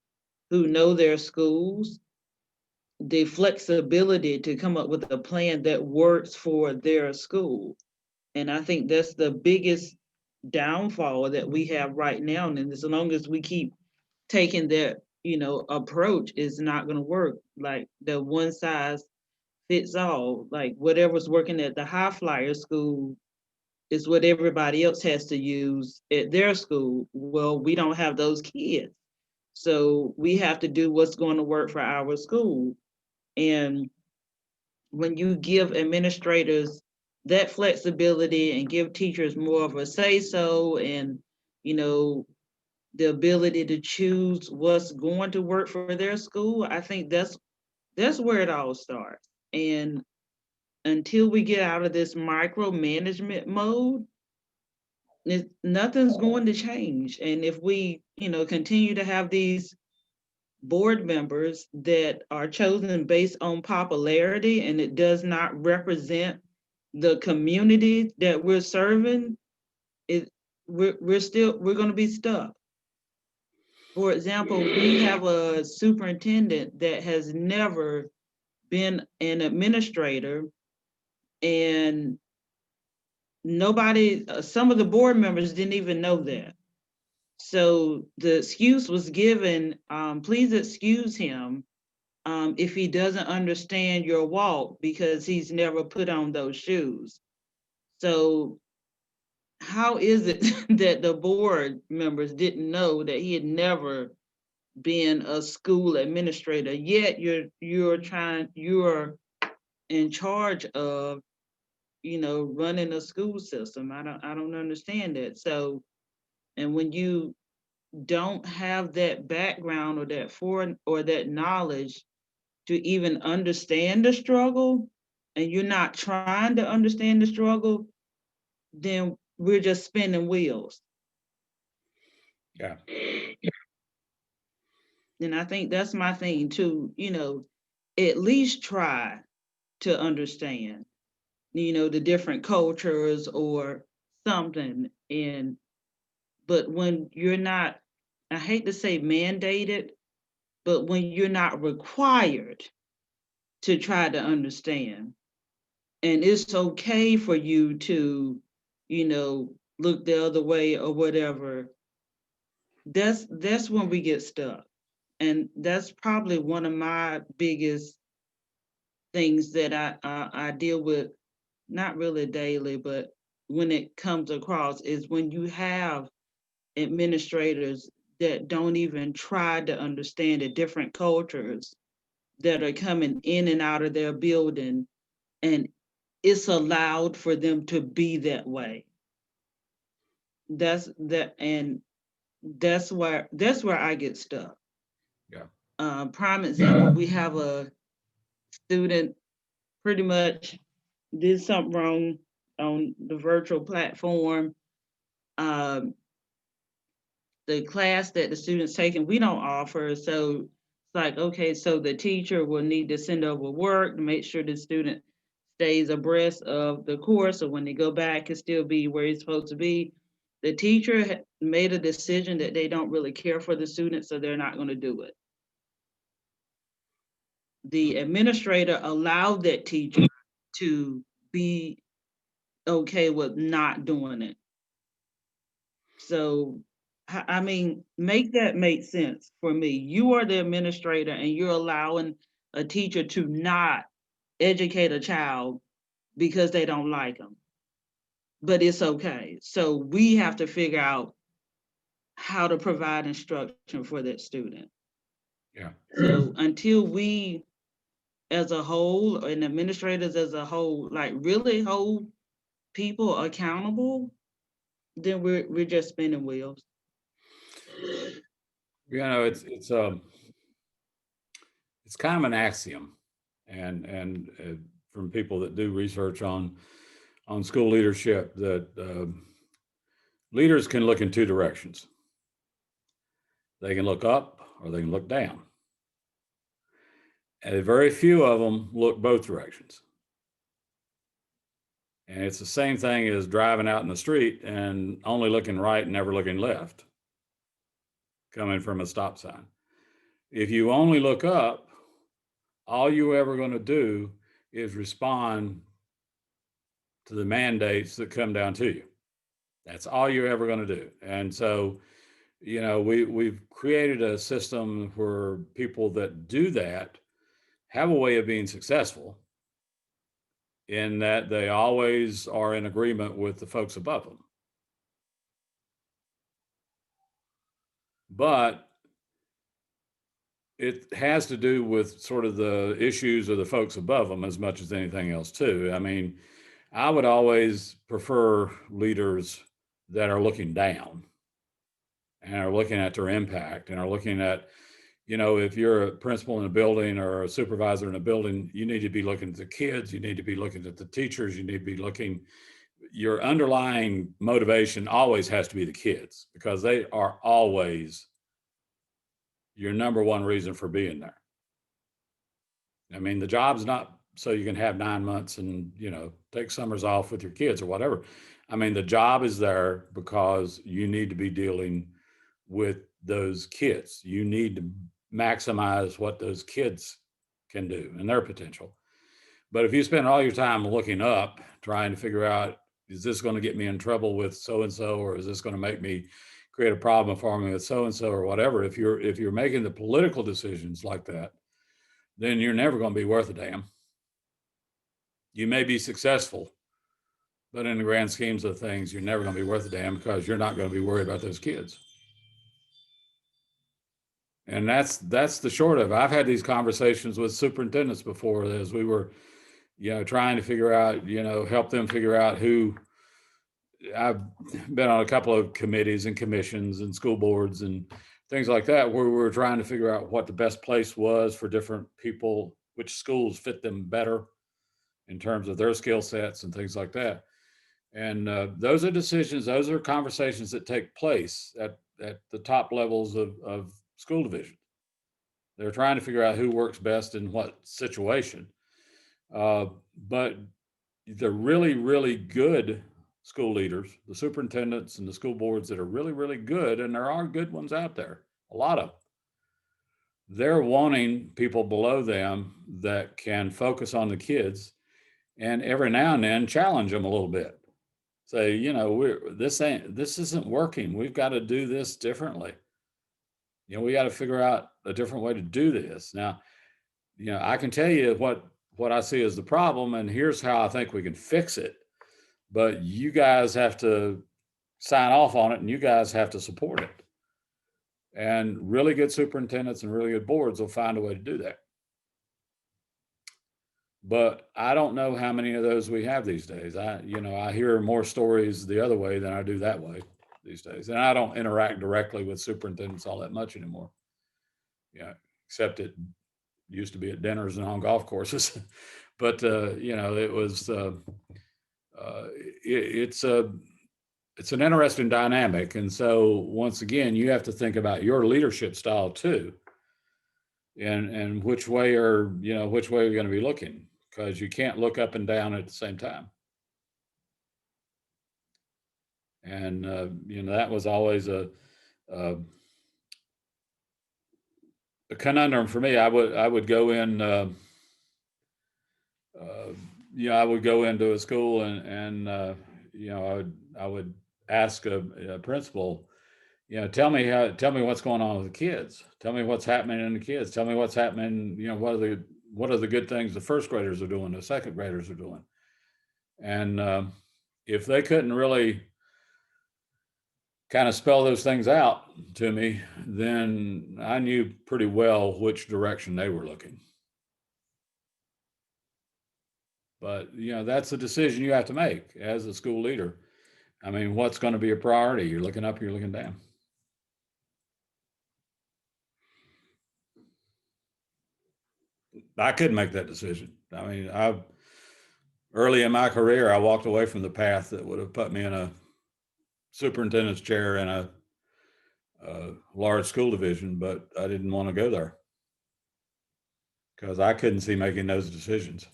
who know their schools the flexibility to come up with a plan that works for their school. And I think that's the biggest downfall that we have right now. And as long as we keep taking that, you know, approach, is not going to work. Like the one size fits all. Like whatever's working at the high flyer school is what everybody else has to use at their school. Well, we don't have those kids. So we have to do what's going to work for our school. And when you give administrators that flexibility and give teachers more of a say so and, you know, the ability to choose what's going to work for their school, I think that's where it all starts. And until we get out of this micromanagement mode, nothing's going to change. And if we, you know, continue to have these board members that are chosen based on popularity and it does not represent the community that we're serving, we're going to be stuck. For example, we have a superintendent that has never been an administrator, and nobody, some of the board members didn't even know that. So the excuse was given, please excuse him if he doesn't understand your walk because he's never put on those shoes. So how is it that the board members didn't know that he had never been a school administrator, yet you're in charge of, you know, running a school system? I don't understand that. So, and when you don't have that background or that knowledge to even understand the struggle, and you're not trying to understand the struggle, then we're just spinning wheels. Yeah. And I think that's my thing too, you know, at least try to understand, you know, the different cultures or something. But when you're not, I hate to say mandated, but when you're not required to try to understand, and it's okay for you to, you know, look the other way or whatever, that's when we get stuck. And that's probably one of my biggest things that I deal with, not really daily, but when it comes across, is when you have administrators that don't even try to understand the different cultures that are coming in and out of their building, and it's allowed for them to be that way. That's where I get stuck. Yeah. Prime example, we have a student pretty much did something wrong on the virtual platform. Um, the class that the student's taking, we don't offer. So it's like, okay, so the teacher will need to send over work to make sure the student stays abreast of the course, so when they go back, can still be where he's supposed to be. The teacher made a decision that they don't really care for the students, so they're not going to do it. The administrator allowed that teacher to be okay with not doing it. So, I mean, make that make sense for me. You are the administrator and you're allowing a teacher to not educate a child because they don't like them. But it's okay. So we have to figure out how to provide instruction for that student. Yeah. So until we, as a whole, and administrators as a whole, like really hold people accountable, then we're just spinning wheels. You know, it's kind of an axiom, and from people that do research on school leadership, that leaders can look in two directions. They can look up or they can look down. And very few of them look both directions. And it's the same thing as driving out in the street and only looking right and never looking left, coming from a stop sign. If you only look up, all you're ever going to do is respond to the mandates that come down to you. That's all you're ever going to do. And so, you know, we've created a system where people that do that have a way of being successful, in that they always are in agreement with the folks above them. But it has to do with sort of the issues of the folks above them as much as anything else too. I mean, I would always prefer leaders that are looking down and are looking at their impact and are looking at, you know, if you're a principal in a building or a supervisor in a building, you need to be looking at the kids, you need to be looking at the teachers, you need to be looking, your underlying motivation always has to be the kids, because they are always your number one reason for being there. I mean, the job's not so you can have 9 months and, you know, take summers off with your kids or whatever. I mean, the job is there because you need to be dealing with those kids. You need to maximize what those kids can do and their potential. But if you spend all your time looking up, trying to figure out, is this going to get me in trouble with so-and-so, or is this going to make me create a problem for me with so-and-so or whatever, if you're making the political decisions like that, then you're never going to be worth a damn. You may be successful, but in the grand schemes of things, you're never going to be worth a damn, because you're not going to be worried about those kids. And that's the short of it. I've had these conversations with superintendents before, as we were, you know, trying to figure out, you know, help them figure out who. I've been on a couple of committees and commissions and school boards and things like that, where we were trying to figure out what the best place was for different people, which schools fit them better in terms of their skill sets and things like that. And those are decisions, those are conversations that take place at the top levels of school division. They're trying to figure out who works best in what situation. But the really, really good school leaders, the superintendents and the school boards that are really, really good, and there are good ones out there, a lot of them, they're wanting people below them that can focus on the kids and every now and then challenge them a little bit. Say, you know, this isn't working. We've got to do this differently. You know, we got to figure out a different way to do this. Now, you know, I can tell you what I see as the problem, and here's how I think we can fix it. But you guys have to sign off on it, and you guys have to support it. And really good superintendents and really good boards will find a way to do that. But I don't know how many of those we have these days. I hear more stories the other way than I do that way these days. And I don't interact directly with superintendents all that much anymore. Yeah, except it used to be at dinners and on golf courses. But you know, it was it's an interesting dynamic. And so once again, you have to think about your leadership style too, and which way are you going to be looking, because you can't look up and down at the same time. And, you know, that was always a conundrum for me. I would go in, you know, I would go into a school and you know, I would ask a principal, you know, tell me what's going on with the kids. Tell me what's happening in the kids. Tell me what's happening, you know, what are the good things the first graders are doing, the second graders are doing. And if they couldn't really kind of spell those things out to me, then I knew pretty well which direction they were looking. But, you know, that's a decision you have to make as a school leader. I mean, what's going to be a priority? You're looking up, you're looking down. I couldn't make that decision. I mean, early in my career, I walked away from the path that would have put me in a superintendent's chair in a large school division, but I didn't want to go there because I couldn't see making those decisions.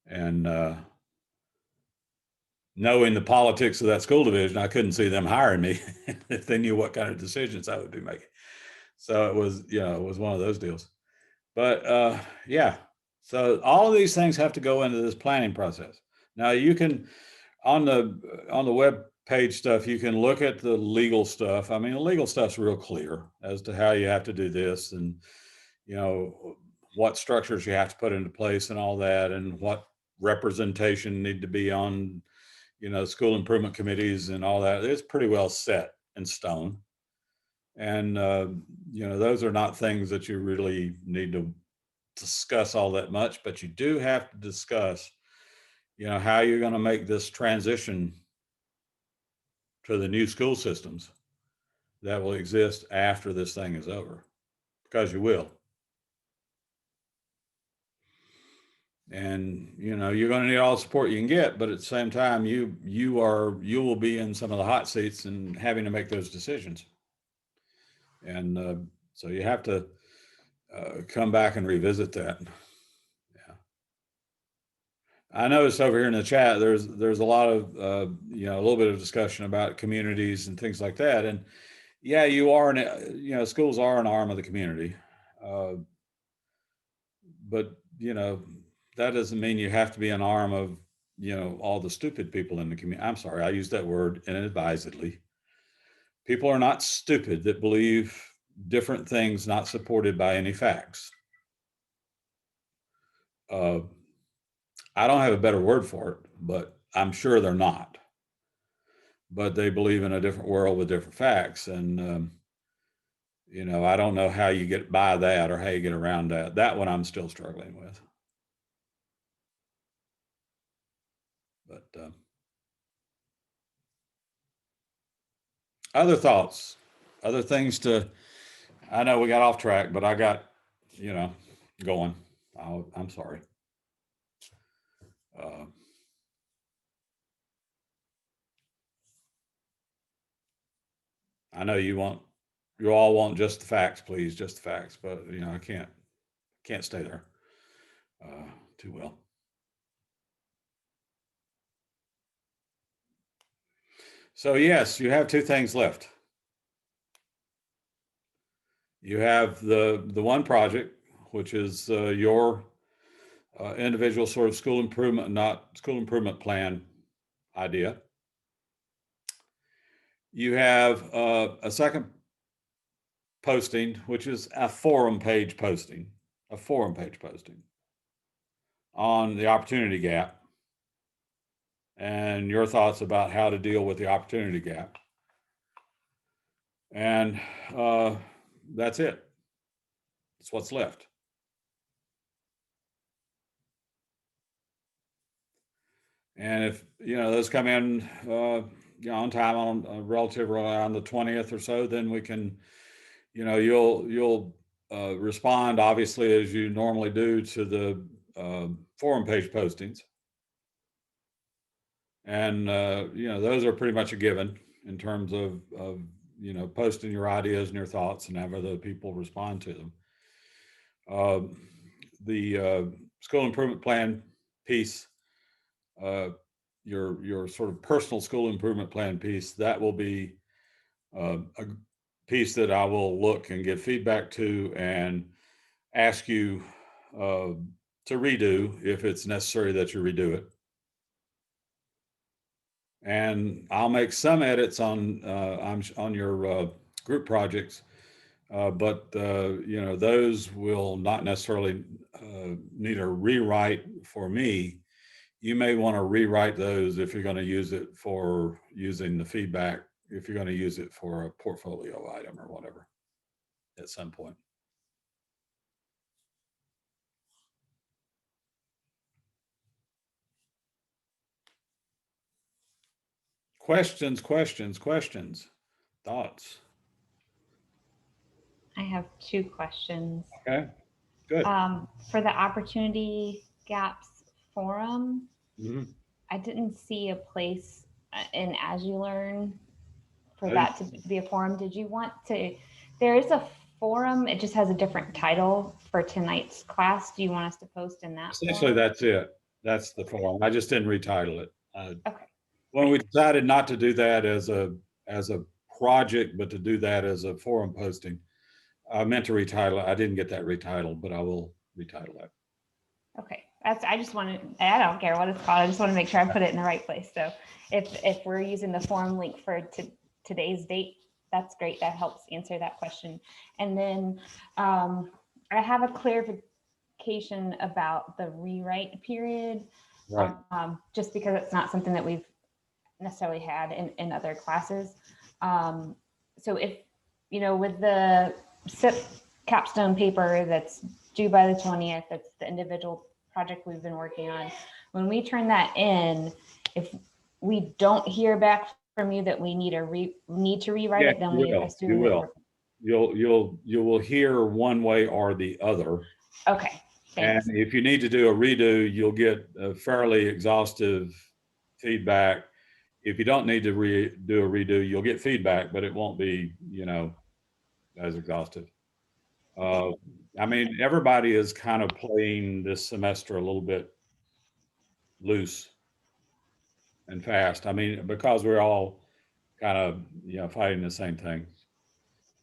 And knowing the politics of that school division, I couldn't see them hiring me if they knew what kind of decisions I would be making. So it was, you know, it was one of those deals. But yeah, so all of these things have to go into this planning process. Now you can, on the web page stuff, you can look at the legal stuff. I mean, the legal stuff's real clear as to how you have to do this, and you know what structures you have to put into place and all that, and what representation need to be on, you know, school improvement committees and all that. It's pretty well set in stone. And, you know, those are not things that you really need to discuss all that much, but you do have to discuss, you know, how you're going to make this transition to the new school systems that will exist after this thing is over, because you will. And, you know, you're going to need all the support you can get, but at the same time, you will be in some of the hot seats and having to make those decisions. And so you have to come back and revisit that. Yeah. I noticed over here in the chat, there's a lot of, you know, a little bit of discussion about communities and things like that. And yeah, you know, schools are an arm of the community. But, you know, that doesn't mean you have to be an arm of, you know, all the stupid people in the community. I'm sorry, I use that word inadvisedly. People are not stupid that believe different things not supported by any facts. I don't have a better word for it, but I'm sure they're not. But they believe in a different world with different facts. And, you know, I don't know how you get by that or how you get around that. That one I'm still struggling with. But other thoughts, other things I know we got off track, but I got, you know, going. I'm sorry. I know you all want just the facts, please, just the facts, but you know, I can't stay there too well. So yes, you have two things left. You have the one project, which is your individual sort of school improvement plan idea. You have a second posting, which is a forum page posting on the opportunity gap and your thoughts about how to deal with the opportunity gap. And that's it. That's what's left. And if, you know, those come in, you know, on time, on relative around the 20th or so, then we can, you know, you'll respond obviously as you normally do to the forum page postings. And, you know, those are pretty much a given in terms of, you know, posting your ideas and your thoughts and have other people respond to them. The school improvement plan piece, your sort of personal school improvement plan piece, that will be a piece that I will look and give feedback to and ask you to redo if it's necessary that you redo it. And I'll make some edits on your group projects, but you know, those will not necessarily need a rewrite for me. You may want to rewrite those if you're going to use it for using the feedback, if you're going to use it for a portfolio item or whatever at some point. Questions, thoughts? I have 2 questions. Okay, good. For the Opportunity Gaps Forum, Mhm. I didn't see a place in As You Learn for I that to be a forum. Did you want to, there is a forum, it just has a different title for tonight's class. Do you want us to post in that? Essentially, forum? that's it. That's the forum. I just didn't retitle it. Okay. When we decided not to do that as a project, but to do that as a forum posting, I meant to retitle it. I didn't get that retitled, but I will retitle that. Okay, I just wanted, I don't care what it's called. I just want to make sure I put it in the right place. So if we're using the forum link for today's date, that's great. That helps answer that question. And then I have a clarification about the rewrite period, Right. Just because it's not something that we've necessarily had in other classes. So if, you know, with the SIP capstone paper that's due by the 20th, that's the individual project we've been working on. When we turn that in, if we don't hear back from you that we need to rewrite it, then we assume you that will. You will hear one way or the other. Okay. Thanks. And if you need to do a redo, you'll get a fairly exhaustive feedback. If you don't need to do a redo, you'll get feedback, but it won't be, you know, as exhaustive. I mean, everybody is kind of playing this semester a little bit loose and fast. I mean, because we're all kind of, you know, fighting the same thing.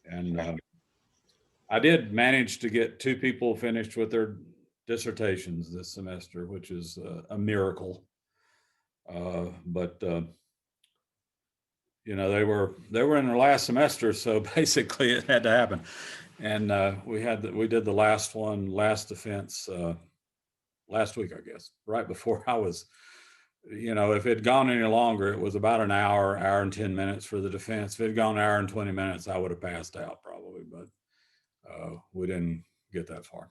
And I did manage to get 2 people finished with their dissertations this semester, which is a miracle. But you know, they were in their last semester, so basically it had to happen. And we did the last one, last defense, last week, I guess, right before I was, you know, if it had gone any longer, it was about an hour and 10 minutes for the defense. If it had gone an hour and 20 minutes, I would have passed out probably, but we didn't get that far.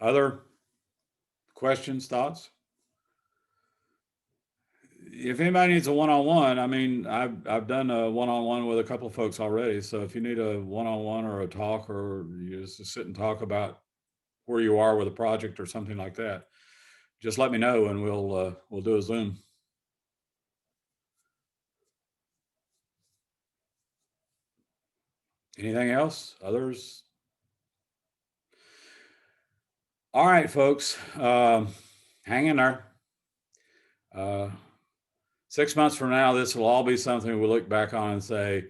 Other questions, thoughts? If anybody needs a one-on-one, I mean, I've done a one-on-one with a couple of folks already. So if you need a one-on-one or a talk, or you just sit and talk about where you are with a project or something like that, just let me know and we'll do a Zoom. Anything else? Others? All right, folks, hang in there. 6 months from now, this will all be something we look back on and say,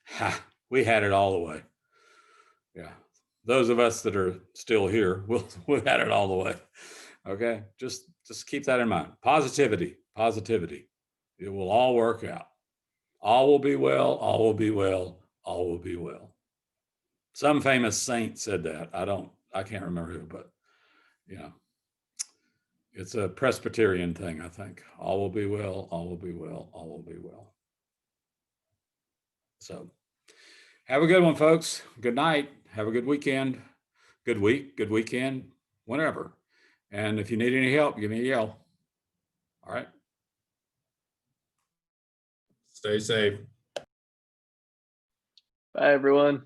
ha, we had it all the way. Yeah. Those of us that are still here, we've had it all the way. Okay. Just keep that in mind. Positivity. It will all work out. All will be well, all will be well, all will be well. Some famous saint said that. I can't remember who, but you know, it's a Presbyterian thing, I think. All will be well, all will be well, all will be well. So have a good one, folks. Good night. Have a good weekend. Good week, good weekend, whenever. And if you need any help, give me a yell. All right. Stay safe. Bye, everyone.